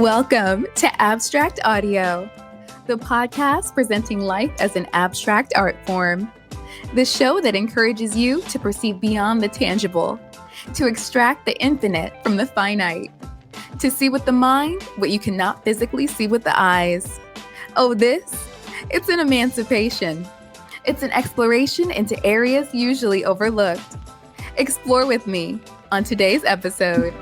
Welcome to Abstract Audio, the podcast presenting life as an abstract art form. The show that encourages you to perceive beyond the tangible, to extract the infinite from the finite, to see with the mind what you cannot physically see with the eyes. Oh, it's an emancipation. It's an exploration into areas usually overlooked. Explore with me on today's episode.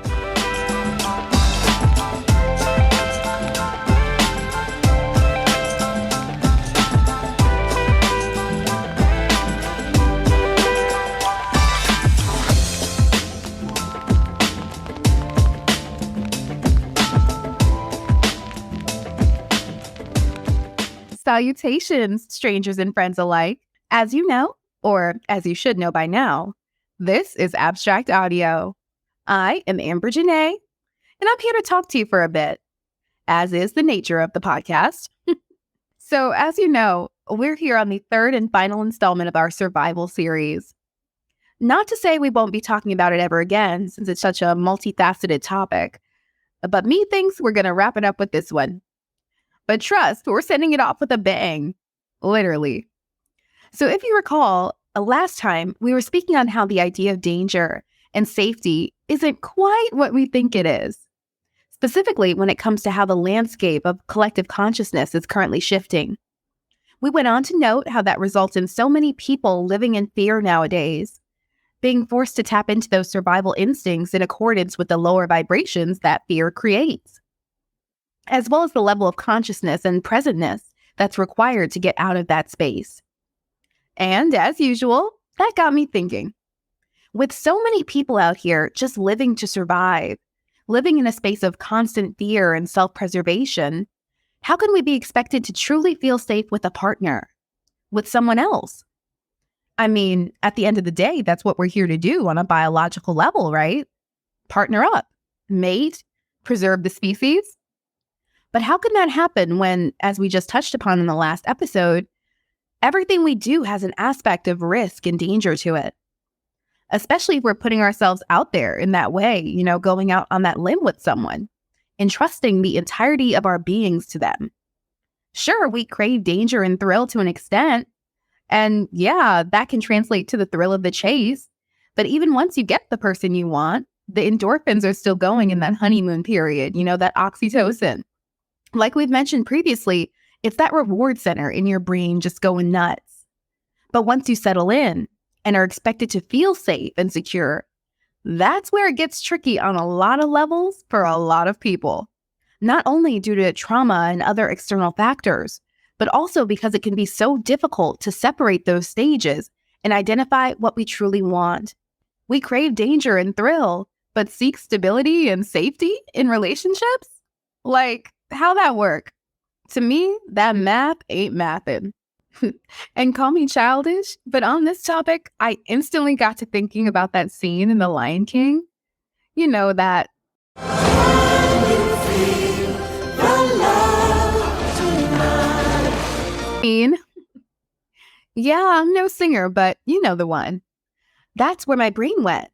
Salutations, strangers and friends alike. As you know, or as you should know by now, this is Abstract Audio. I am Amber Janae, and I'm here to talk to you for a bit, as is the nature of the podcast. So, as you know, we're here on the third and final installment of our survival series. Not to say we won't be talking about it ever again, since it's such a multifaceted topic, but me thinks we're going to wrap it up with this one. But trust, we're sending it off with a bang. Literally. So if you recall, last time we were speaking on how the idea of danger and safety isn't quite what we think it is. Specifically when it comes to how the landscape of collective consciousness is currently shifting. We went on to note how that results in so many people living in fear nowadays, being forced to tap into those survival instincts in accordance with the lower vibrations that fear creates, as well as the level of consciousness and presentness that's required to get out of that space. And as usual, that got me thinking. With so many people out here just living to survive, living in a space of constant fear and self-preservation, how can we be expected to truly feel safe with a partner, with someone else? I mean, at the end of the day, that's what we're here to do on a biological level, right? Partner up, mate, preserve the species. But how can that happen when, as we just touched upon in the last episode, everything we do has an aspect of risk and danger to it? Especially if we're putting ourselves out there in that way, going out on that limb with someone, entrusting the entirety of our beings to them. Sure, we crave danger and thrill to an extent. And yeah, that can translate to the thrill of the chase. But even once you get the person you want, the endorphins are still going in that honeymoon period, that oxytocin. Like we've mentioned previously, it's that reward center in your brain just going nuts. But once you settle in and are expected to feel safe and secure, that's where it gets tricky on a lot of levels for a lot of people. Not only due to trauma and other external factors, but also because it can be so difficult to separate those stages and identify what we truly want. We crave danger and thrill, but seek stability and safety in relationships? Like, how that work? To me, that math ain't mathin'. And call me childish, but on this topic, I instantly got to thinking about that scene in The Lion King. You know that. Yeah, I'm no singer, but you know the one. That's where my brain went.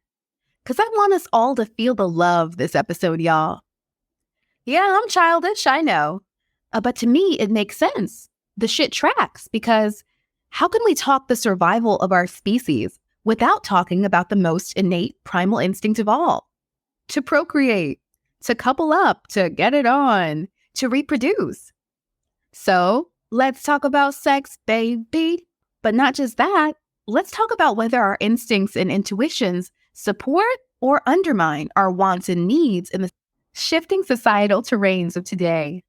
Because I want us all to feel the love this episode, y'all. Yeah, I'm childish, I know. But to me, it makes sense. The shit tracks, because how can we talk the survival of our species without talking about the most innate primal instinct of all? To procreate, to couple up, to get it on, to reproduce. So, let's talk about sex, baby. But not just that, let's talk about whether our instincts and intuitions support or undermine our wants and needs in the shifting societal terrains of today.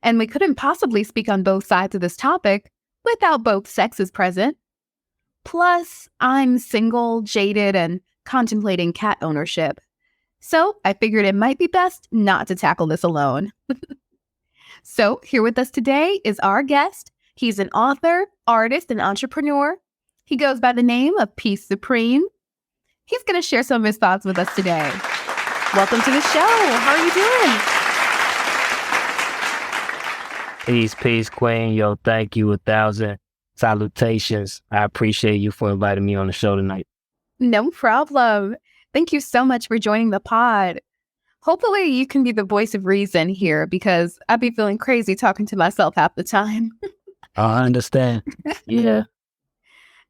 And we couldn't possibly speak on both sides of this topic without both sexes present. Plus, I'm single, jaded, and contemplating cat ownership. So I figured it might be best not to tackle this alone. So here with us today is our guest. He's an author, artist, and entrepreneur. He goes by the name of Peace Supreme. He's going to share some of his thoughts with us today. Welcome to the show. How are you doing? Peace, Queen. Yo, thank you 1,000 salutations. I appreciate you for inviting me on the show tonight. No problem. Thank you so much for joining the pod. Hopefully you can be the voice of reason here because I'd be feeling crazy talking to myself half the time. I understand. Yeah.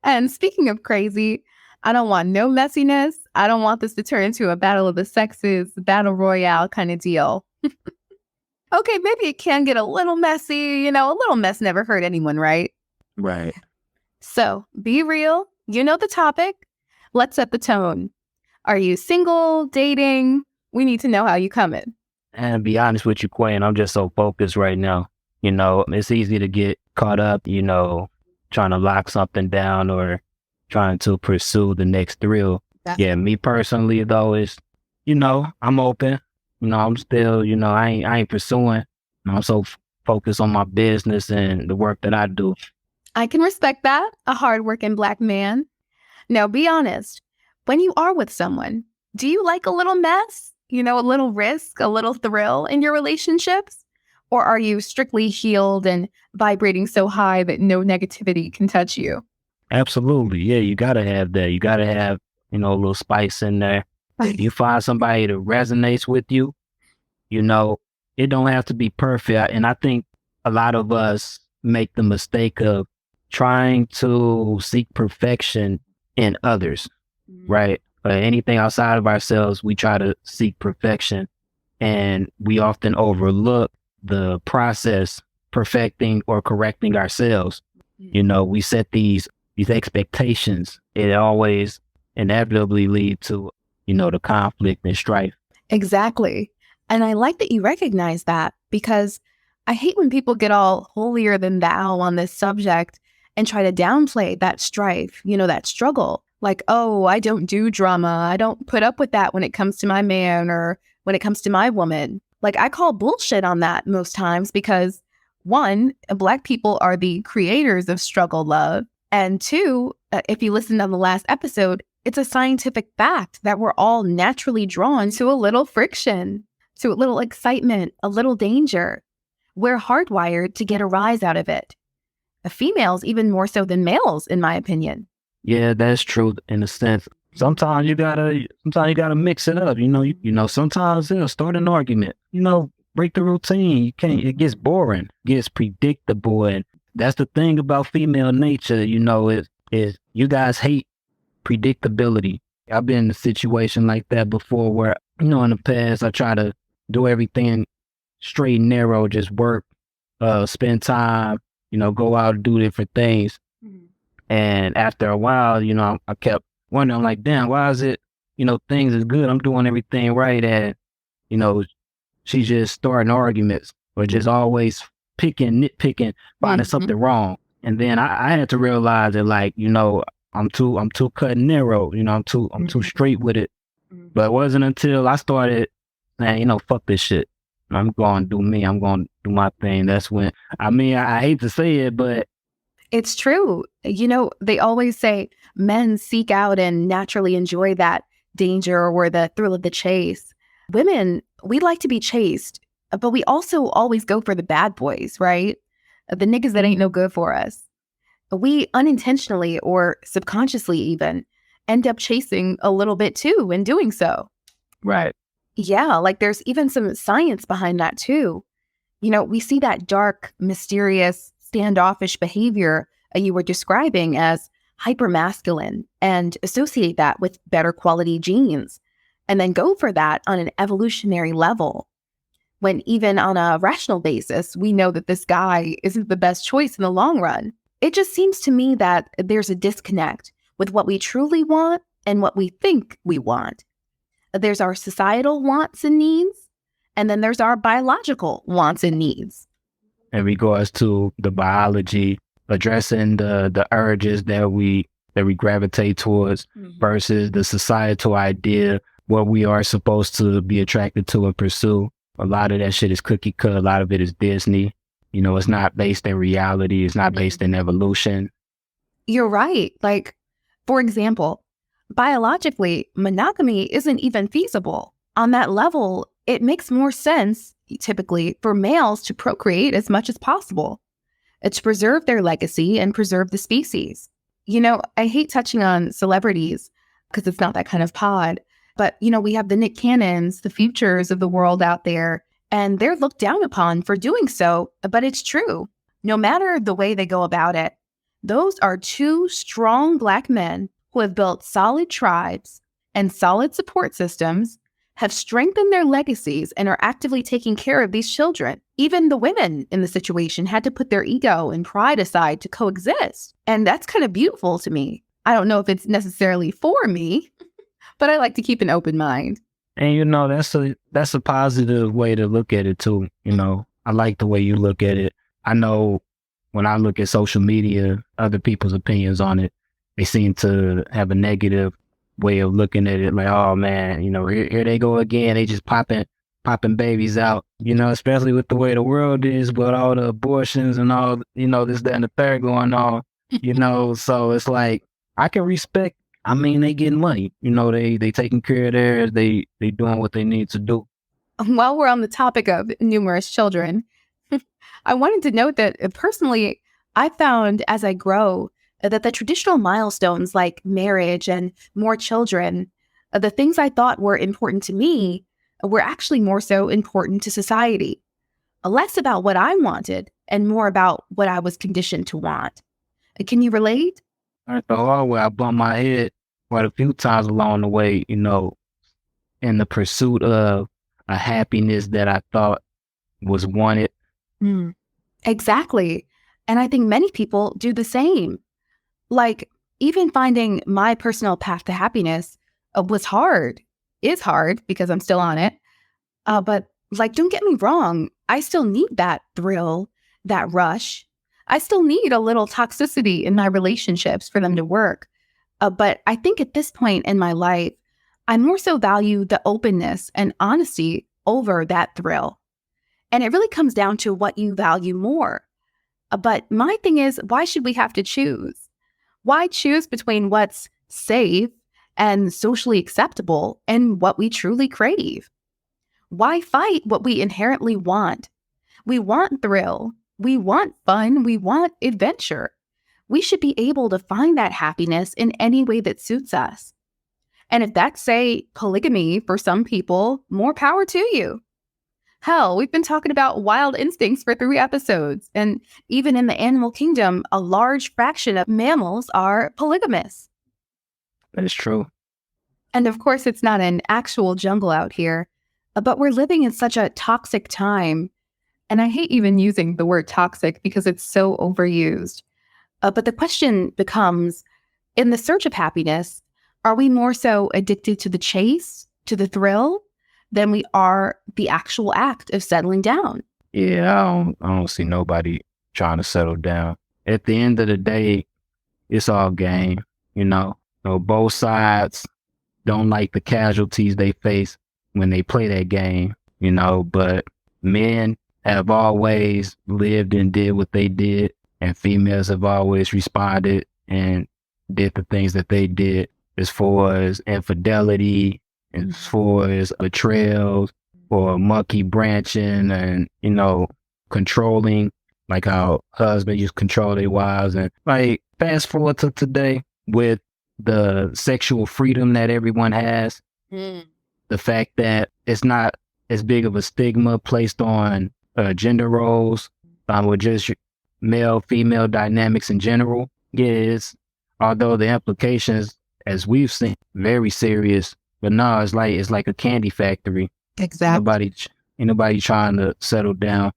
And speaking of crazy, I don't want no messiness. I don't want this to turn into a battle of the sexes, battle royale kind of deal. Okay, maybe it can get a little messy. You know, a little mess never hurt anyone, right? Right. So be real. You know the topic. Let's set the tone. Are you single, dating? We need to know how you coming. And to be honest with you, Quinn, I'm just so focused right now. It's easy to get caught up, trying to lock something down or trying to pursue the next thrill. Yeah, me personally, though, I'm open. I'm still, I ain't pursuing. I'm so focused on my business and the work that I do. I can respect that. A hardworking Black man. Now, be honest. When you are with someone, do you like a little mess? A little risk, a little thrill in your relationships? Or are you strictly healed and vibrating so high that no negativity can touch you? Absolutely. Yeah, you got to have that. You got to have, a little spice in there. If you find somebody that resonates with you, it don't have to be perfect. And I think a lot of us make the mistake of trying to seek perfection in others, right? Anything outside of ourselves, we try to seek perfection, and we often overlook the process perfecting or correcting ourselves. We set these expectations. It always inevitably lead to, the conflict and strife. Exactly. And I like that you recognize that because I hate when people get all holier than thou on this subject and try to downplay that strife, that struggle. Like, oh, I don't do drama. I don't put up with that when it comes to my man or when it comes to my woman. Like, I call bullshit on that most times because, one, Black people are the creators of struggle love. And two, if you listened on the last episode, it's a scientific fact that we're all naturally drawn to a little friction, to a little excitement, a little danger. We're hardwired to get a rise out of it. Females even more so than males, in my opinion. Yeah, that's true in a sense. Sometimes you gotta mix it up. Sometimes it'll start an argument. Break the routine. You can't. It gets boring. Gets predictable, and that's the thing about female nature. Is you guys hate predictability. I've been in a situation like that before, where in the past I try to do everything straight and narrow, just work, spend time, go out and do different things. And after a while, I kept wondering, like, damn, why is it, things is good. I'm doing everything right. And, she's just starting arguments or just always nitpicking, finding something wrong. And then I had to realize that, like, I'm too cut and narrow. I'm too straight with it. But it wasn't until I started saying, fuck this shit. I'm going to do me. I'm going to do my thing. That's when, I hate to say it, but it's true. They always say men seek out and naturally enjoy that danger or the thrill of the chase. Women, we like to be chased, but we also always go for the bad boys, right? The niggas that ain't no good for us. We unintentionally or subconsciously even end up chasing a little bit too in doing so. Right. Yeah, like there's even some science behind that too. We see that dark, mysterious, standoffish behavior you were describing as hypermasculine and associate that with better quality genes and then go for that on an evolutionary level. When even on a rational basis, we know that this guy isn't the best choice in the long run. It just seems to me that there's a disconnect with what we truly want and what we think we want. There's our societal wants and needs, and then there's our biological wants and needs. In regards to the biology, addressing the urges that we gravitate towards versus the societal idea, what we are supposed to be attracted to and pursue. A lot of that shit is cookie cut. A lot of it is Disney. It's not based in reality. It's not based in evolution. You're right. Like, for example, biologically, monogamy isn't even feasible. On that level, it makes more sense, typically, for males to procreate as much as possible. To preserve their legacy and preserve the species. I hate touching on celebrities because it's not that kind of pod. But, we have the Nick Cannons, the Futures of the world out there, and they're looked down upon for doing so. But it's true. No matter the way they go about it, those are two strong Black men who have built solid tribes and solid support systems, have strengthened their legacies, and are actively taking care of these children. Even the women in the situation had to put their ego and pride aside to coexist. And that's kind of beautiful to me. I don't know if it's necessarily for me, but I like to keep an open mind. And that's a positive way to look at it too. I like the way you look at it. I know when I look at social media, other people's opinions on it, they seem to have a negative way of looking at it. Like, oh man, here they go again. They just popping babies out, especially with the way the world is, with all the abortions and all, this, that, and the third going on, so it's like, I can respect, they getting money, they taking care of theirs, they doing what they need to do. While we're on the topic of numerous children, I wanted to note that personally, I found as I grow that the traditional milestones like marriage and more children, the things I thought were important to me were actually more so important to society. Less about what I wanted and more about what I was conditioned to want. Can you relate? At the hard way, I bumped my head quite a few times along the way, in the pursuit of a happiness that I thought was wanted. Exactly. And I think many people do the same. Like, even finding my personal path to happiness was hard. Is hard because I'm still on it. But don't get me wrong. I still need that thrill, that rush. I still need a little toxicity in my relationships for them to work. But I think at this point in my life, I more so value the openness and honesty over that thrill. And it really comes down to what you value more. But my thing is, why should we have to choose? Why choose between what's safe and socially acceptable and what we truly crave? Why fight what we inherently want? We want thrill. We want fun. We want adventure. We should be able to find that happiness in any way that suits us. And if that's, say, polygamy for some people, more power to you. Hell, we've been talking about wild instincts for 3 episodes, and even in the animal kingdom, a large fraction of mammals are polygamous. That is true. And of course, it's not an actual jungle out here, but we're living in such a toxic time. And I hate even using the word toxic because it's so overused. But the question becomes, in the search of happiness, are we more so addicted to the chase, to the thrill, than we are the actual act of settling down? Yeah, I don't see nobody trying to settle down. At the end of the day, it's all game, both sides don't like the casualties they face when they play that game, but men have always lived and did what they did, and females have always responded and did the things that they did, as far as infidelity, as far as betrayals or monkey branching and, controlling, like how husbands used to control their wives. And fast forward to today with the sexual freedom that everyone has, the fact that it's not as big of a stigma placed on gender roles, with just male, female dynamics in general. Yes, although the implications, as we've seen, very serious. But no, it's like a candy factory. Exactly. Ain't nobody trying to settle down.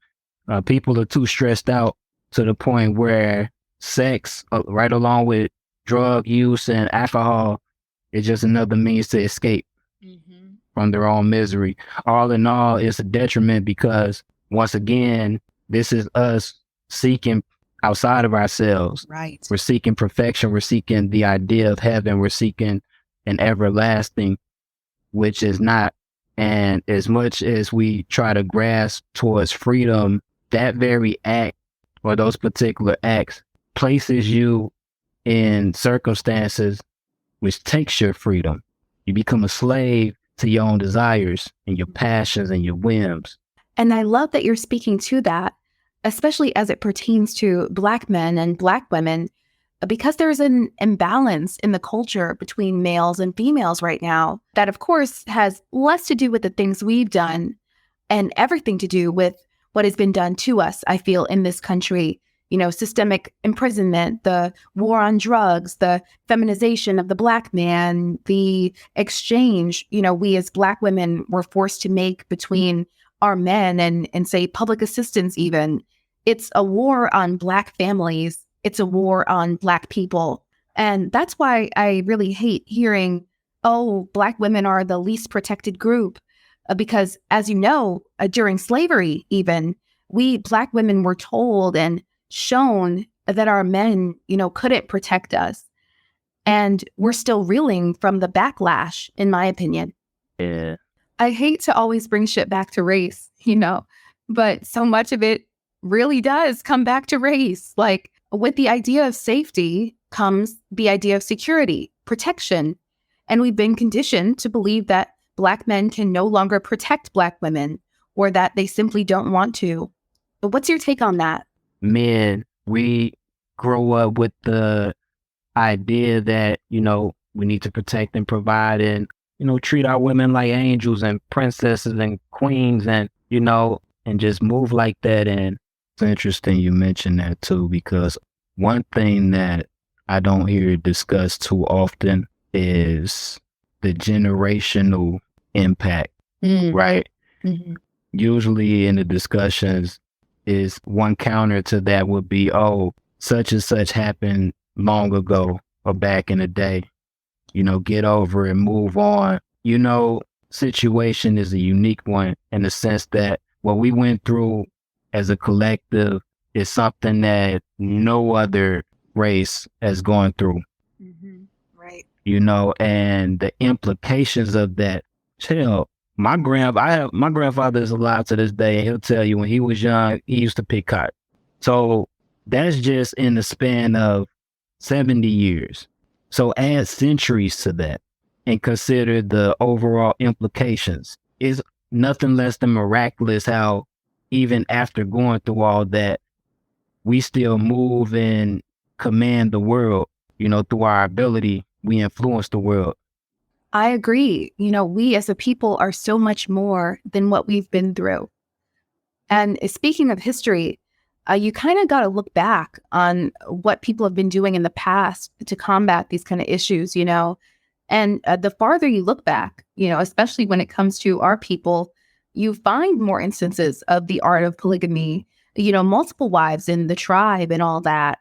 People are too stressed out to the point where sex, right along with drug use and alcohol, is just another means to escape from their own misery. All in all, it's a detriment because, once again, this is us seeking outside of ourselves. Right. We're seeking perfection. We're seeking the idea of heaven. We're seeking an everlasting, which is not. And as much as we try to grasp towards freedom, that very act or those particular acts places you in circumstances which takes your freedom. You become a slave to your own desires and your passions and your whims. And I love that you're speaking to that, especially as it pertains to Black men and Black women, because there's an imbalance in the culture between males and females right now that, of course, has less to do with the things we've done and everything to do with what has been done to us, I feel, in this country. Systemic imprisonment, the war on drugs, the feminization of the Black man, the exchange, we as Black women were forced to make between our men and say public assistance even. It's a war on Black families. It's a war on Black people. And that's why I really hate hearing, oh, Black women are the least protected group. Because as you know, during slavery even, we Black women were told and shown that our men, couldn't protect us. And we're still reeling from the backlash, in my opinion. Yeah. I hate to always bring shit back to race, but so much of it really does come back to race. Like, with the idea of safety comes the idea of security, protection. And we've been conditioned to believe that Black men can no longer protect Black women, or that they simply don't want to. But what's your take on that? Men, we grow up with the idea that, we need to protect and provide and, treat our women like angels and princesses and queens and, and just move like that. And it's interesting you mentioned that too, because one thing that I don't hear discussed too often is the generational impact, right? Mm-hmm. Usually in the discussions, is one counter to that would be, oh, such and such happened long ago or back in the day, get over it, move on. Situation is a unique one in the sense that what we went through as a collective is something that no other race has gone through. Mm-hmm. Right. And the implications of that. Hell, my grandfather is alive to this day, and he'll tell you when he was young, he used to pick cotton. So that's just in the span of 70 years. So add centuries to that and consider the overall implications. It's nothing less than miraculous how even after going through all that, we still move and command the world, through our ability, we influence the world. I agree. We as a people are so much more than what we've been through. And speaking of history, you kind of got to look back on what people have been doing in the past to combat these kind of issues, And the farther you look back, especially when it comes to our people, you find more instances of the art of polygamy, multiple wives in the tribe and all that.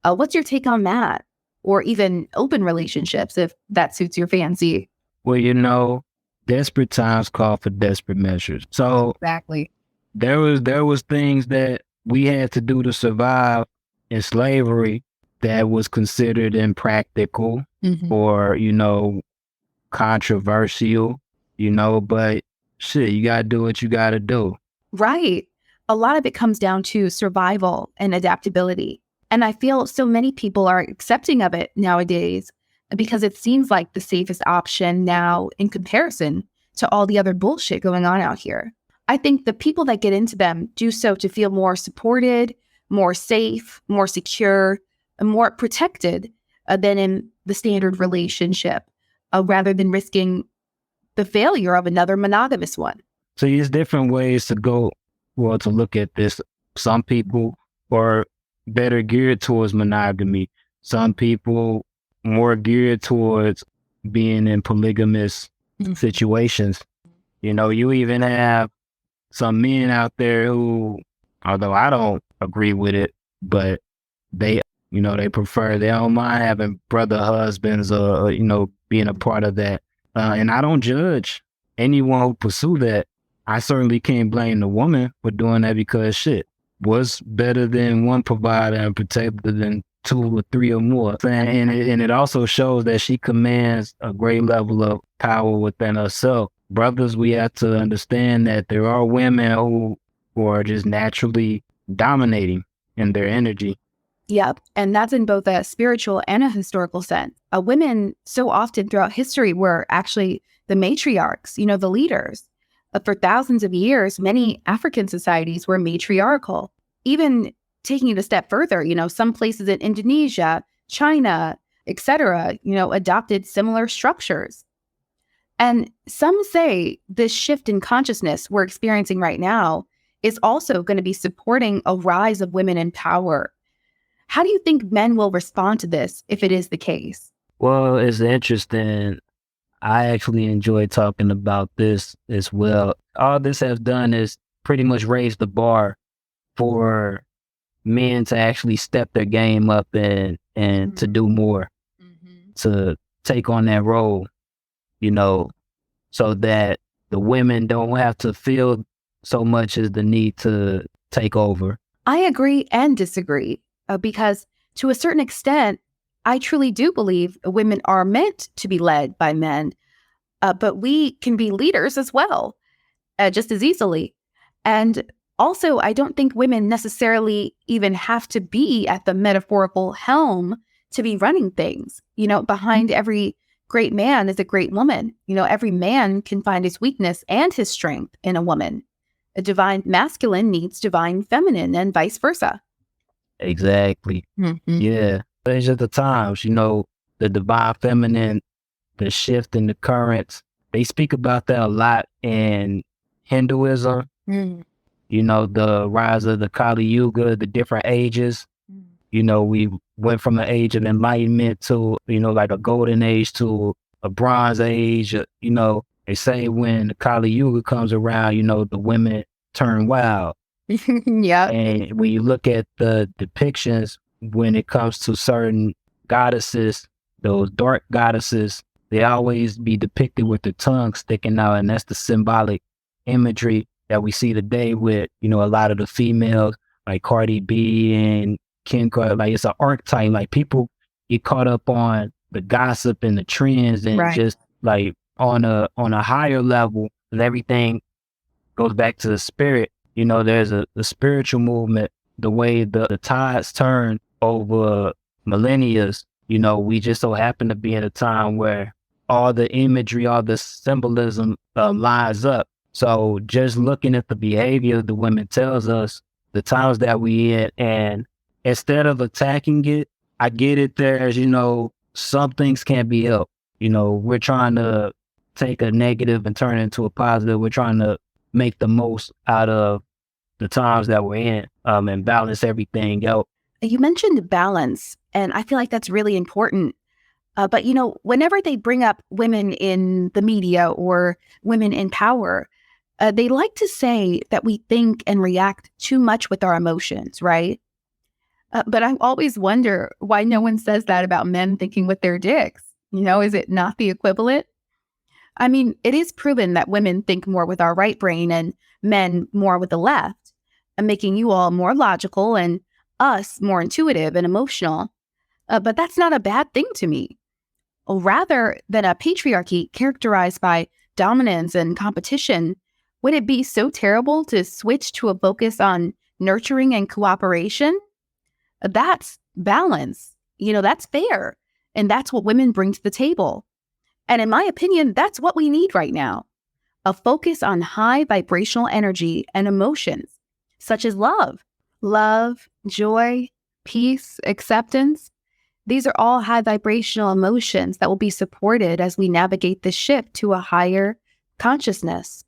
What's your take on that? Or even open relationships, if that suits your fancy. Well, desperate times call for desperate measures. So Exactly. There was things that we had to do to survive in slavery that was considered impractical or, controversial, but shit, you gotta do what you gotta do. Right. A lot of it comes down to survival and adaptability. And I feel so many people are accepting of it nowadays because it seems like the safest option now in comparison to all the other bullshit going on out here. I think the people that get into them do so to feel more supported, more safe, more secure, and more protected than in the standard relationship, rather than risking the failure of another monogamous one. So there's different ways to look at this. Some people are better geared towards monogamy. Some people more geared towards being in polygamous situations. You even have some men out there who, although I don't agree with it, but they prefer, they don't mind having brother husbands or, being a part of that. And I don't judge anyone who pursue that. I certainly can't blame the woman for doing that because shit, what's better than one provider and protector than two or three or more? And it also shows that she commands a great level of power within herself. Brothers, we have to understand that there are women who are just naturally dominating in their energy. Yep. And that's in both a spiritual and a historical sense. Women so often throughout history were actually the matriarchs, the leaders. For thousands of years, many African societies were matriarchal. Even taking it a step further, some places in Indonesia, China, etc., adopted similar structures. And some say this shift in consciousness we're experiencing right now is also going to be supporting a rise of women in power. How do you think men will respond to this if it is the case? Well, it's interesting. I actually enjoy talking about this as well. All this has done is pretty much raise the bar for men to actually step their game up and to do more, to take on that role, you know, so that the women don't have to feel so much as the need to take over. I agree and disagree because to a certain extent, I truly do believe women are meant to be led by men, but we can be leaders as well, just as easily. And also, I don't think women necessarily even have to be at the metaphorical helm to be running things. Behind every great man is a great woman. Every man can find his weakness and his strength in a woman. A divine masculine needs divine feminine and vice versa. Exactly. Yeah. It's just the times, the divine feminine, the shift in the currents. They speak about that a lot in Hinduism. The rise of the Kali Yuga, the different ages. We went from an age of enlightenment to, like a golden age to a bronze age. They say when the Kali Yuga comes around, the women turn wild. Yeah. And when you look at the depictions, when it comes to certain goddesses, those dark goddesses, they always be depicted with their tongue sticking out. And that's the symbolic imagery that we see today with, a lot of the females like Cardi B and Kim Kardashian. Like it's an archetype. Like people get caught up on the gossip and the trends and just like on a higher level, and everything goes back to the spirit. There's a spiritual movement, the way the tides turn over millennia. We just so happen to be in a time where all the imagery, all the symbolism lines up. So just looking at the behavior of the women tells us the times that we in, and instead of attacking it, I get it. There's, some things can't be helped. We're trying to take a negative and turn it into a positive. We're trying to make the most out of the times that we're in and balance everything out. You mentioned balance, and I feel like that's really important. But, whenever they bring up women in the media or women in power, they like to say that we think and react too much with our emotions, right? But I always wonder why no one says that about men thinking with their dicks. Is it not the equivalent? I mean, it is proven that women think more with our right brain and men more with the left, and making you all more logical and us more intuitive and emotional. But that's not a bad thing to me. Rather than a patriarchy characterized by dominance and competition, would it be so terrible to switch to a focus on nurturing and cooperation? That's balance. That's fair. And that's what women bring to the table. And in my opinion, that's what we need right now. A focus on high vibrational energy and emotions, such as love, joy, peace, acceptance. These are all high vibrational emotions that will be supported as we navigate the shift to a higher consciousness.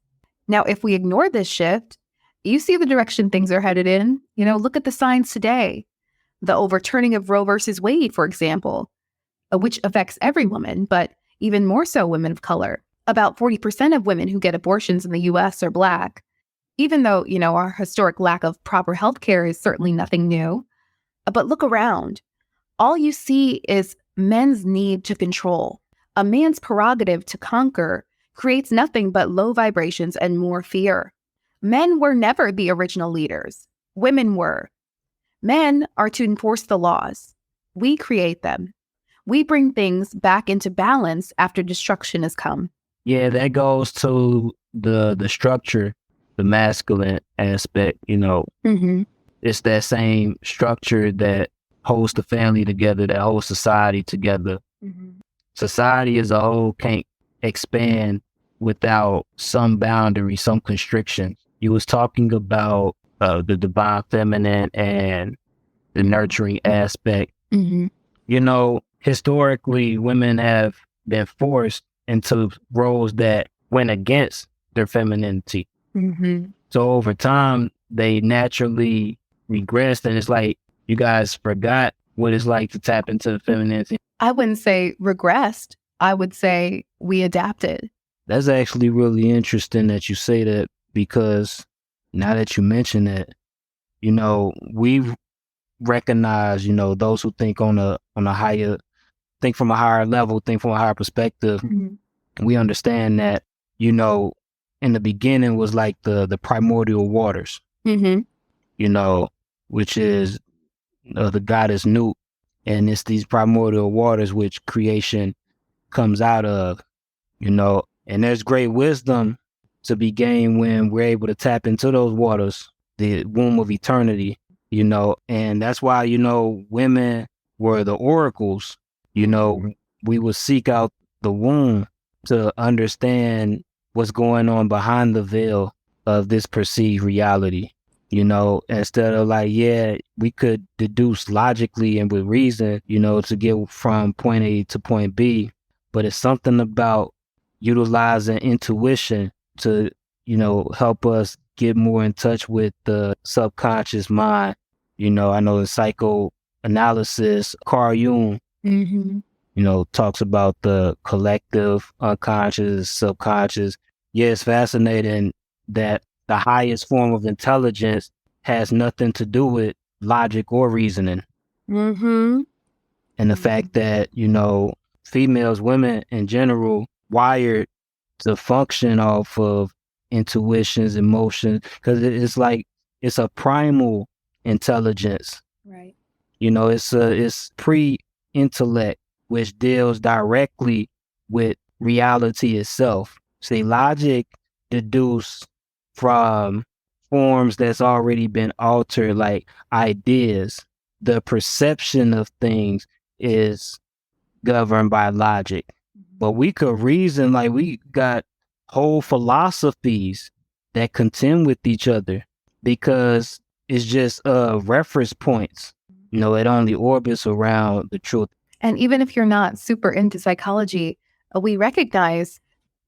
Now, if we ignore this shift, you see the direction things are headed in. Look at the signs today. The overturning of Roe versus Wade, for example, which affects every woman, but even more so women of color. About 40% of women who get abortions in the U.S. are Black, even though, our historic lack of proper health care is certainly nothing new. But look around. All you see is men's need to control. A man's prerogative to conquer creates nothing but low vibrations and more fear. Men were never the original leaders. Women were. Men are to enforce the laws. We create them. We bring things back into balance after destruction has come. Yeah, that goes to the structure, the masculine aspect, It's that same structure that holds the family together, that holds society together. Society as a whole can't expand without some boundary, some constriction. You was talking about the divine feminine and the nurturing aspect. Historically, women have been forced into roles that went against their femininity. Mm-hmm. So over time, they naturally regressed, and it's like you guys forgot what it's like to tap into femininity. I wouldn't say regressed. I would say we adapted. That's actually really interesting that you say that, because now that you mention it, we've recognized, those who think on a higher, think from a higher level, think from a higher perspective. Mm-hmm. We understand that, in the beginning was like the primordial waters, Mm-hmm. which is the goddess Nut, and it's these primordial waters which creation comes out of, and there's great wisdom to be gained when we're able to tap into those waters, the womb of eternity, and that's why, women were the oracles. We would seek out the womb to understand what's going on behind the veil of this perceived reality. Instead of like, yeah, we could deduce logically and with reason, to get from point A to point B, but it's something about utilizing intuition to, help us get more in touch with the subconscious mind. I know in psychoanalysis, Carl Jung, Mm-hmm. talks about the collective unconscious, subconscious. Yeah, it's fascinating that the highest form of intelligence has nothing to do with logic or reasoning. Mm-hmm. And the fact that, females, women in general, wired to function off of intuitions, emotions, because it's like, it's a primal intelligence. Right. It's pre-intellect, which deals directly with reality itself. See, logic deduced from forms that's already been altered, like ideas. The perception of things is governed by logic. But we could reason, like we got whole philosophies that contend with each other because it's just reference points. It only orbits around the truth. And even if you're not super into psychology, we recognize,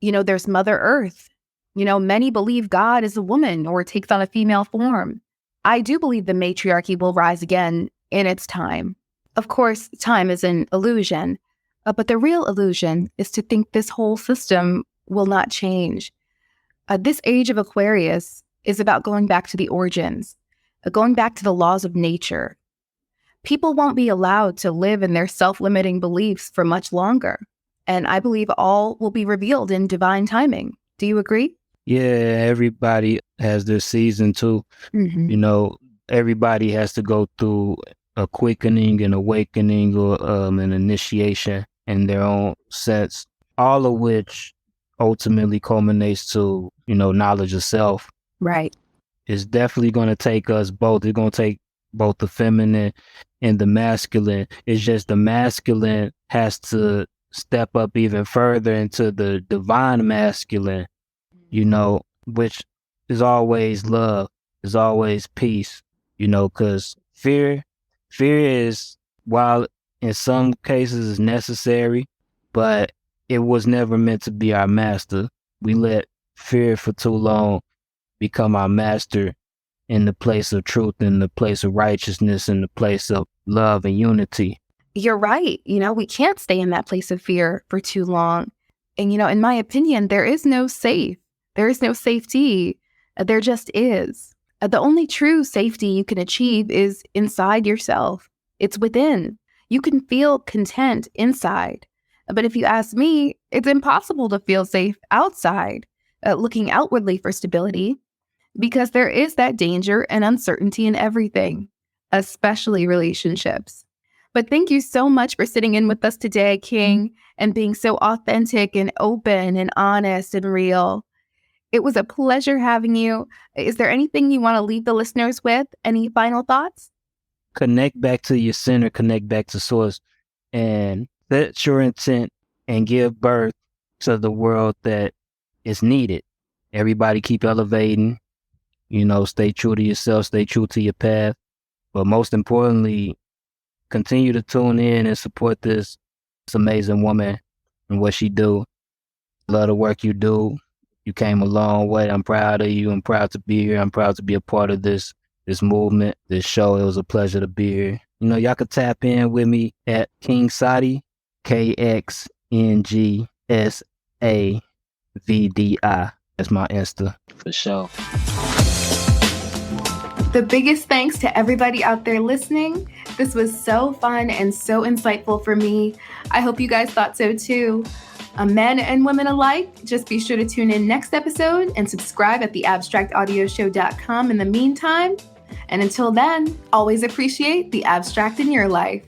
there's Mother Earth. Many believe God is a woman or takes on a female form. I do believe the matriarchy will rise again in its time. Of course, time is an illusion, but the real illusion is to think this whole system will not change. This age of Aquarius is about going back to the origins, going back to the laws of nature. People won't be allowed to live in their self-limiting beliefs for much longer. And I believe all will be revealed in divine timing. Do you agree? Yeah, everybody has their season too. Mm-hmm. Everybody has to go through a quickening, an awakening, or an initiation in their own sense, all of which ultimately culminates to, knowledge of self. Right. It's definitely going to take us both. It's going to take both the feminine and the masculine. It's just the masculine has to step up even further into the divine masculine, which is always love, is always peace, because fear is, while in some cases is necessary, but it was never meant to be our master. We let fear for too long become our master in the place of truth, in the place of righteousness, in the place of love and unity. You're right. We can't stay in that place of fear for too long. And, in my opinion, there is no safe. There is no safety. There just is. The only true safety you can achieve is inside yourself. It's within. You can feel content inside. But if you ask me, it's impossible to feel safe outside, looking outwardly for stability, because there is that danger and uncertainty in everything, especially relationships. But thank you so much for sitting in with us today, King, and being so authentic and open and honest and real. It was a pleasure having you. Is there anything you want to leave the listeners with? Any final thoughts? Connect back to your center, connect back to source, and set your intent and give birth to the world that is needed. Everybody keep elevating, stay true to yourself, stay true to your path. But most importantly, continue to tune in and support this amazing woman and what she do. Love the work you do. You came a long way. I'm proud of you. I'm proud to be here. I'm proud to be a part of this movement, this show. It was a pleasure to be here. You know, y'all could tap in with me at King Sadi, KXNGSAVDI. That's my Insta for sure. The biggest thanks to everybody out there listening. This was so fun and so insightful for me. I hope you guys thought so too. Men and women alike, just be sure to tune in next episode and subscribe at theabstractaudioshow.com in the meantime. And until then, always appreciate the abstract in your life.